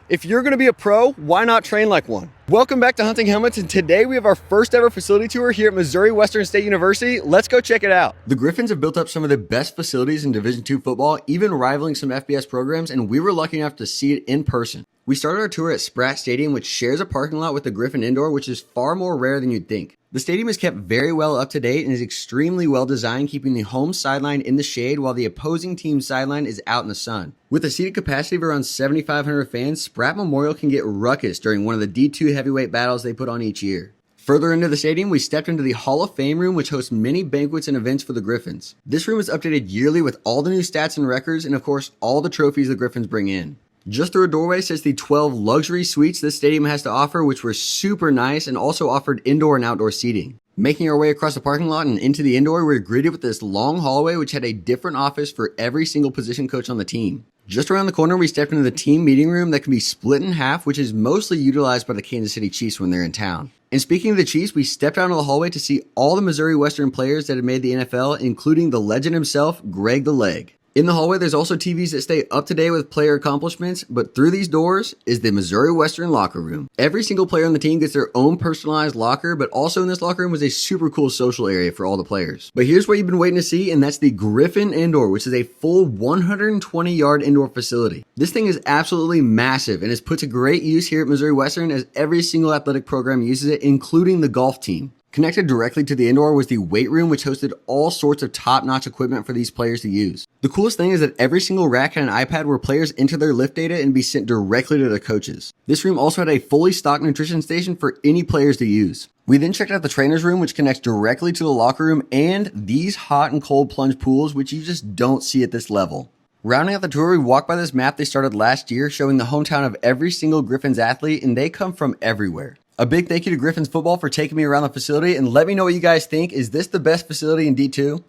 If you're going to be a pro, why not train like one? Welcome back to Hunting Helmets, and today we have our first ever facility tour here at Missouri Western State University. Let's go check it out. The Griffins have built up some of the best facilities in Division II football, even rivaling some FBS programs, and we were lucky enough to see it in person. We started our tour at Spratt Stadium, which shares a parking lot with the Griffin Indoor, which is far more rare than you'd think. The stadium is kept very well up to date and is extremely well designed, keeping the home sideline in the shade while the opposing team's sideline is out in the sun. With a seated capacity of around 7,500 fans, Spratt Memorial can get ruckus during one of the D2 heavyweight battles they put on each year. Further into the stadium, we stepped into the Hall of Fame room, which hosts many banquets and events for the Griffins. This room is updated yearly with all the new stats and records, and of course, all the trophies the Griffins bring in. Just through a doorway sits the 12 luxury suites this stadium has to offer, which were super nice and also offered indoor and outdoor seating. Making our way across the parking lot and into the indoor, we were greeted with this long hallway which had a different office for every single position coach on the team. Just around the corner, we stepped into the team meeting room that can be split in half, which is mostly utilized by the Kansas City Chiefs when they're in town. And speaking of the Chiefs, we stepped out into the hallway to see all the Missouri Western players that had made the NFL, including the legend himself, Greg the Leg. In the hallway, there's also TVs that stay up to date with player accomplishments, but through these doors is the Missouri Western locker room. Every single player on the team gets their own personalized locker, but also in this locker room was a super cool social area for all the players. But here's what you've been waiting to see, and that's the Griffin Indoor, which is a full 120-yard indoor facility. This thing is absolutely massive and is put to great use here at Missouri Western as every single athletic program uses it, including the golf team. Connected directly to the indoor was the weight room, which hosted all sorts of top-notch equipment for these players to use. The coolest thing is that every single rack had an iPad where players enter their lift data and be sent directly to their coaches. This room also had a fully stocked nutrition station for any players to use. We then checked out the trainer's room, which connects directly to the locker room, and these hot and cold plunge pools, which you just don't see at this level. Rounding out the tour, we walked by this map they started last year showing the hometown of every single Griffins athlete, and they come from everywhere. A big thank you to Griffins Football for taking me around the facility, and let me know what you guys think. Is this the best facility in D2?